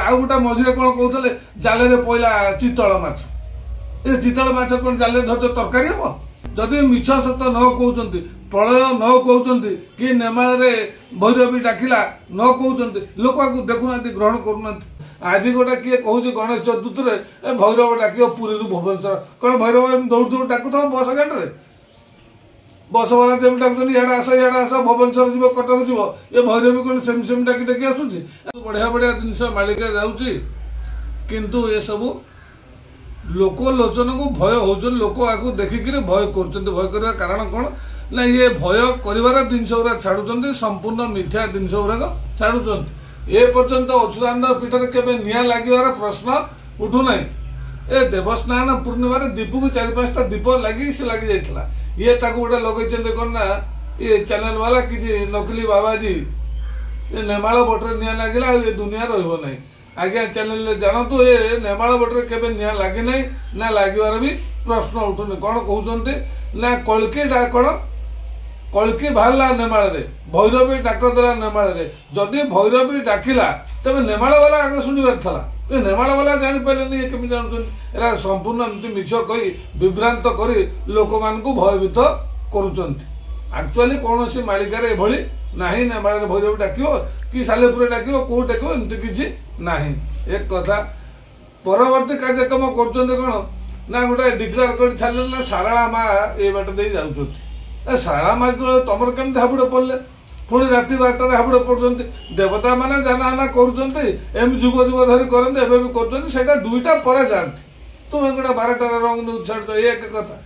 आउ गोटे मझे कौन कहते जाले पड़ा चितल माछ ए चितल माछ कौन जाले धर तरकारी हम जदि मिछ सत न कहते प्रलय न कहते कि नेमाल भैरवी डाकिला न कहते लोक देखुना ग्रहण करूना आज गोटे किए कहूँ गणेश चतुर्थी में भैरव डाक पुरी भुवनेश्वर कौन भैरव दौड़ दौड़ डाकु बस गाड़ी बस वाला जमी डाकुन इे आस भुवनेश्वर जीव कटक जीव ये भैरवी कौन सेम डाकी डाकी आसूसी बढ़िया बढ़िया जिनस मालिका जाऊँगी किंतु ये सब लोक लोचन को भय हो लोक आपको देखिक भय कर कारण कौन ना ये भय कर जिनस गुरा छाड़ुं संपूर्ण मिथ्या जिनस गुराक छाड़ुं ए पर्यंत अच्युतानंद पीठ में केवे निया लगिवार प्रश्न उठुना ए देवस्नान पूर्णिमा दीप को 4-5टा दीप लगी से लगी जाइए ये गोटे लगे कौन ना ये चैनल वाला किसी नकली बाबाजी ये नेमाल बटर निया लगिला ये दुनिया रहा आज्ञा चैनल जानतु ये नेमाल बटर केवे निया लगी ना लगिवार भी प्रश्न उठुनी कौन कहते ना कल्कि कौन कल्कि बाहरला नेमाल भैरवी डाकदेला नेमाल जदि भैरवी डाकिला तेज नेमाल वाला आगे शुणवार था नेमाल वाला जापारे ये कमी जानते एरा संपूर्ण एमती मिछ कही विभ्रांत कर लोक मान भयभीत करुच्चुअली कौन सी मालिकार एभली ना नेमाल भैरवी डाक कि सालेपुर डाक कौ डाक एमती किसी ना एक कथा परवर्ती कार्यक्रम कर गोटे डिक्लेयर कर छाड़े ना सारा माँ ये बाट दे जाऊँ सारा माँ तुम केमती हाबुड़ पड़े पुणी राति 12टार हाबुड़ पड़ते देवता मैंने जाना करुँच जुग जुग धरी करते एवं भी कर 2टा पर जाती तुम्हें गोटे 12टार रंग छाड़ ये एक कथा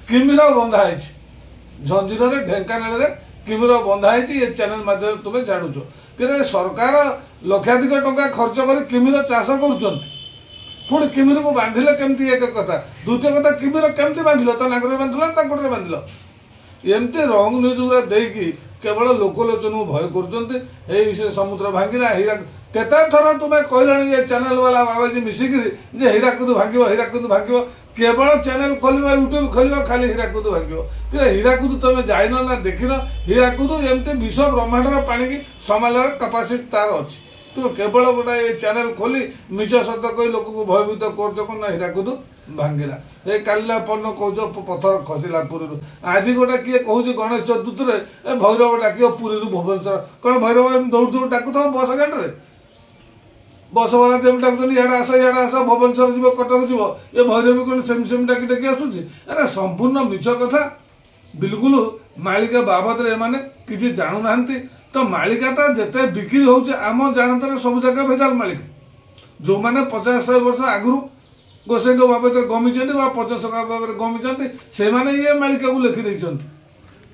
किमिर बंधा है झंझीर ढेंकानाल किमिर बंधा है ये चैनल माध्यम तुम्हें छाड़ुच कि सरकार लक्षाधिक टंका खर्च कर किमिर चाष कर किमिर को बांधिल केमती एक कथा द्वितीय कथा किमिर केमती बांधिल ता नागर बांधिल गोटे बांधिल एमती रंग न्यूज गुरा देकी केवल लोकलोचन को भय कर समुद्र भांगिला हीरा केते थर तुम्हें कहला ये चैनल वाला बाबाजी मिसिक हीराकुद भांग केवल चैनल खोल यूट्यूब खोल खाली हीराकुद भांग हीराकुद तुम जाइन ना देखिन हीराकुद एमती विश्व ब्रह्मांडर पानी की संभाल कैपेसिटी तार अच्छी तुम केवल गोटे ये चैनल खोली मिछ सत कही लोक को भयभीत कर हीराकुद भांगिला ये कालिला पन्न कह पथर खसला पुरी आज गोटे किए कहूँ गणेश चतुर्थी में भैरव डाक पुरी भुवनेश्वर कौन भैरव दौड़ दौड़ डाकु बस गाड़ी बस वाला जमी डाकुन इे आस भुवनेश्वर जीव कटक जीव ये भैरवी कौन सेम डाकी डाकी आसूसी अरे संपूर्ण मिछ कथा बिल्कुल मालिका बाबद एमाने किसी जानूना तो मालिकाटा जिते बिक्री होम जानते सब जगह भेजाल मालिका जो मैंने 50-100 वर्ष आगु गोसाई बाबद गमी 50 बाबद गमी से ये मालिका को लिखिदे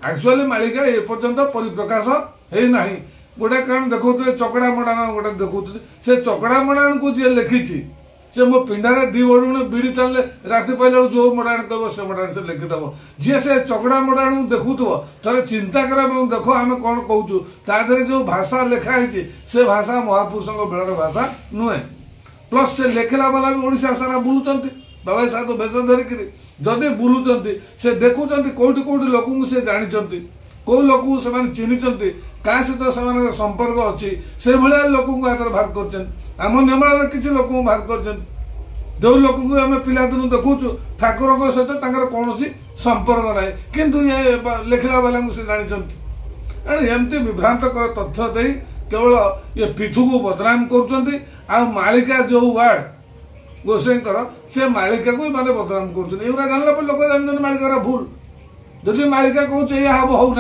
एक्चुअली मालिका ए पर्यंत परिप्रकाश होना गोटे कारण देखते चकड़ा मडाण गोटे देखते से चकड़ा मडाण को जी लिखी से मो पिंडारे 2 बड़ुण बीड़ी टाणले राति पाइला जो मडाण कह से मडाण से लिखिदेव जी से चकड़ा मडाण देखुव थे चिंता कर देख आम कौन कहूँ तादे जो भाषा लिखाई से भाषा महापुरुषों बेलर भाषा नुहे प्लस से लेखिला वाला भी ओडिशा सारा बुलूं बाबा साहब बेस धरिक जदि बुलूं से देखुं कौटी कौटी लोक से जानते कौ लोक से चिन्ह क्या सहित से संपर्क अच्छी से भाया लोक हाथ बाहर करम नेमाल किसी लोक बाहर कर जो लोक को आम पिलादिन देखु ठाकुर सहित कौन संपर्क ना किंतु ये लेखिला वाला से जानते एमती विभ्रांतकर तथ्य दे केवल ये पीठ को बदनाम कर मालिका जो वार्ड गोसाई से मालिका को माने बदनाम कर जानला लोक जान मालिकार भूल जदि मालिका कहूँ यह हम हो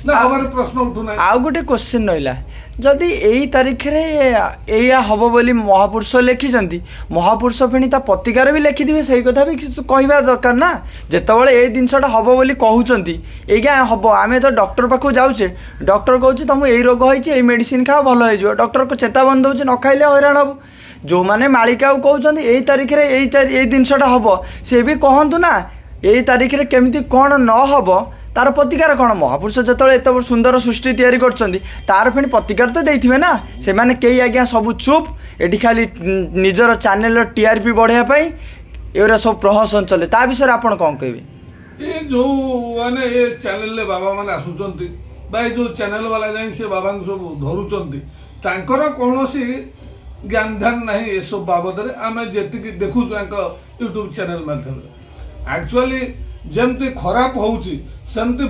ना हमारे प्रश्न उठुना आउ गोटे क्वेश्चन रहा जदि यही तारीख या हम बोली महापुरुष लिखिं महापुरुष फिणी ता पत्रिकार भी लिखिथे से कथा भी कहवा दरकार ना जितेबाला ये जिनसा हम बोली कहते ये हम आम तो डॉक्टर पाक जाऊे डॉक्टर कहूँ तुम यही रोग होती मेडिसिन खाओ भल हो डॉक्टर को चेतावनी दौर न खाइले हैरान हम जो मैंने मालिका कहते यही तारीख ये जिनसा हम सी भी कहतु ना यही तारीख केमी कौन न हम तार प्रतिकार कौन महापुरुष जो एत सुंदर सृष्टि तैयारी तार फिर प्रतिकार तो देते ना से मैंने कई आज्ञा सब चुप ये खाली निजर चैनल टीआरपी बढ़ापी ये सब प्रहसन चले ता विषय आप कौन कहे ये जो माने ये चैनल बाबा मैंने आसुंच जो चैनल वाला जाए से बाबा सब धरुंच कौन ज्ञान ध्यान ना ये सब बाबद आम जी देखु यूट्यूब चैनल माध्यम एक्चुअली जमती खराब होमती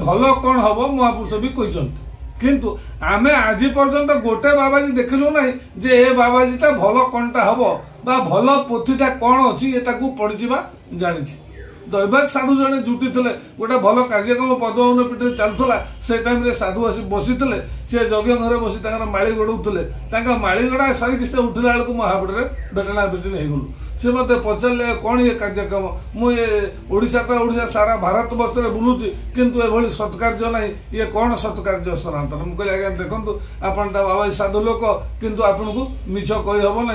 भल कौन हम महापुरुष भी कहते किंतु आमे आज पर्यंत गोटे बाबाजी देखलु ना जे ए बाबाजीटा भल कौनटा हम बा भल पोथीटा कौन अच्छी ये पढ़ी जानी दैवात साधु जड़े जुटी थे गोटे भल कार्यक्रम पद्मवन पीठ चलूला से टाइम साधु आसी बसी सी यज्ञ घर बसी माड़ी गड़ौले माड़ी गड़ा सारिक से उठला बेलू महापटे बेटना बेटिन हो गलु सी मत पचारे कौन ये कार्यक्रम मुझे ओडिशा तो ओडिशा सारा भारत वर्ष में बुलूची किंतु एभली सत्कार्य ना ये कौन सत्कार्य सनातन मुझे आज्ञा देखो आपन बाबा साधु लोक किंतु आपन को मिछ कही हम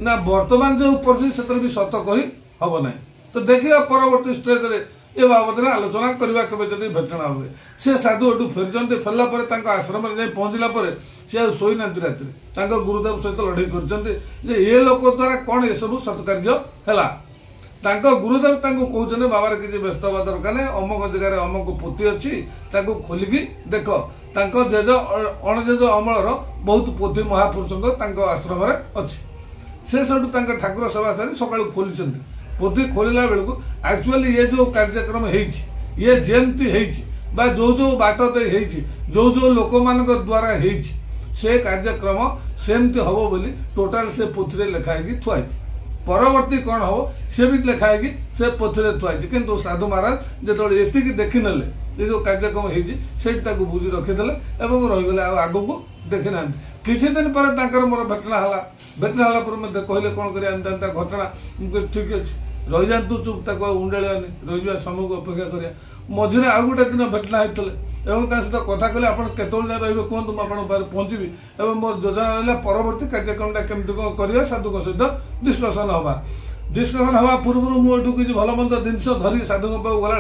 ना वर्तमान जो परिस्थिति भी सत कही हम ना तो देखिए परवर्ती स्टेज रे ये बाबद आलोचना करवा केवे जब भेटना हुए से साधु एटू फेरी फेरला आश्रम में पहुंचला सी शोई ना राति गुरुदेव सहित लड़े कर ये लोक द्वारा कौन ये सब सत्कार्य है गुरुदेव कहते बाबार किसी व्यस्त हवा दरकार नहीं अमुक जगह अमुक पोथी अच्छी खोलिकी देख जेज अणजेज अमलर बहुत पोथी महापुरुषों आश्रम अच्छी से सब ठाकुर सभा सारी सका खोली पोथी खोलला बेलू एक्चुअली ये जो कार्यक्रम ये जमती जो बाट जो जो लोक मान द्वारा से कार्यक्रम सेमती हम बोली टोटाल से पोथी लिखाई थुआई परवर्ती कौन हम से भी लिखाई से पोथी थुआई किंतु साधु महाराज जो ये देखने ये जो कार्यक्रम होती बुझी रखीदे और रहीगले आग को देखी ना किसी दिन पर मोर भेटना पर मत कहले कौन कर घटना ठीक अच्छे रही जातु चुप उंडाणी रही समय को अपेक्षा करा मझे आउ गोटे दिन भेटना होते सहित कथा कहले आप केतोल रे कहतु मुझे पहुँची और मोर योजना रहा परवर्ती कार्यक्रम केमती कौन कर साधु सहित डिस्कसन हवा पूर्व मुझे किसी भल मंद जिनस धरिक साधु गला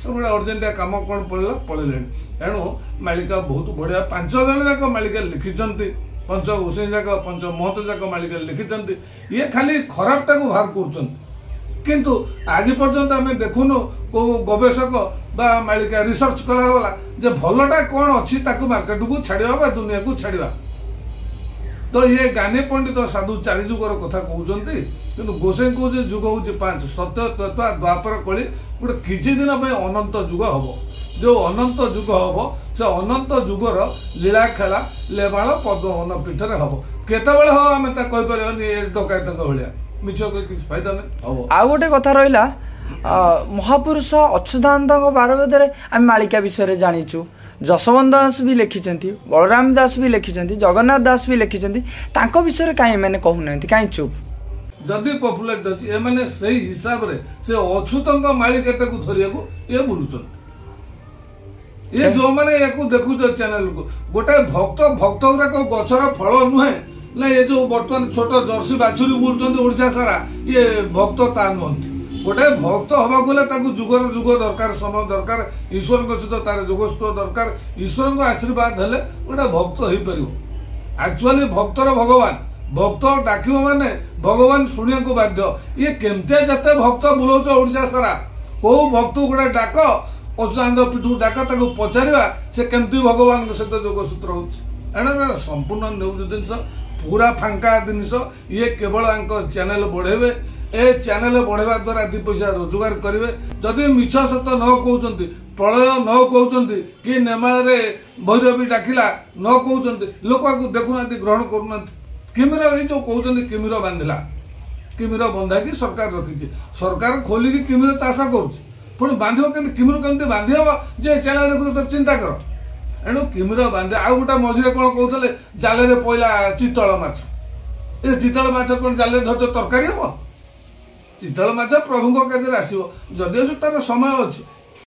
सब गोटे अर्जेंटिया कम कौन पड़े तेणु मालिका बहुत बढ़िया 5 जन जाक मालिका लिखिंट पंच गोसाई जाक पंच महत जाक मालिका लिखिंट ये खाली खराबटा को बाहर कर किंतु आज पर्यंत आम देखुनु को गवेषक बा मालिका रिसर्च कला जे भलटा कौन अच्छी मार्केट को छाड़ा दुनिया को छाड़ा तो ये ज्ञानी पंडित साधु 4 जुगर कथा कहते कि गोसाई कहे जुग हूँ 5 सत्य तत्व द्वापर कली गोटे किसी दिन अनंत जुग हम जो अनंत जुग हम से अनंत जुगर लीला खेला लेबाल पद्मवन पीठ में हम केतबेले हम आम कहीपर डकायत भाया मिछ किसी फायदा नहीं आ गोटे कथा रहा महापुरुष अच्युतानंद बारवेद आम मालिका विषय जानीचु जशवंत दास भी लिखिं बलराम दास भी लिखिं जगन्नाथ दास भी लिखिं विषय कहीं मैंने कहूना कहीं चुप जदि पपुलेट अच्छी एम से हिसाब से अच्युत मालिका को धरिया ये बुलून ये जो मैंने या देखुच चैनल को गोटे भक्त भक्त गुराक गचर फल नुहे ना ये जो बर्तमान छोट जर्सी बाछुरी बुलूं ओडिशा सारा ये भक्त ता नुहति गोटे भक्त हवा गले जुगर जुग दरकार समय दरकार ईश्वर सहित तार जोगस्व दरकार ईश्वर आशीर्वाद हेले गोटे भक्त हो पार एक्चुअली भक्तर भगवान भक्त डाक माने भगवान शुणा को बाध्य ये केमती जिते भक्त बुलाऊच ओडिशा सारा कौ भक्त गोटे डाक अच्युतानंद पीठ डाक पचारा से केमती भगवान सहित जोगसूत्र हो संपूर्ण न्यूज जिनस पूरा फांका जिनस ये केवल चैनल बढ़ेबे ए चैनल बढ़ेवा द्वारा 2 पैसा रोजगार करेंगे जदि मिछ सत न कहते प्रलय न कहते कि नेमाल भैरवी डाकिला न कहते लोक देखुना ग्रहण करूना किमिर ये जो कहते किमिर बांधिला किमिर बंधा कि सरकार रखी सरकार खोलिकी किमिर चाष कर बांध किमिर केमती बांधि हम जे चैनल देखो तो चिंता कर एणु किमिर बांधे आउ गोटे मझे कौन कहते जाले पड़ा चितल माछ ये चितल माछ कौन जाले धर तरकारी हम चितल माछ प्रभु कार्य आसो जदिव तार समय अच्छे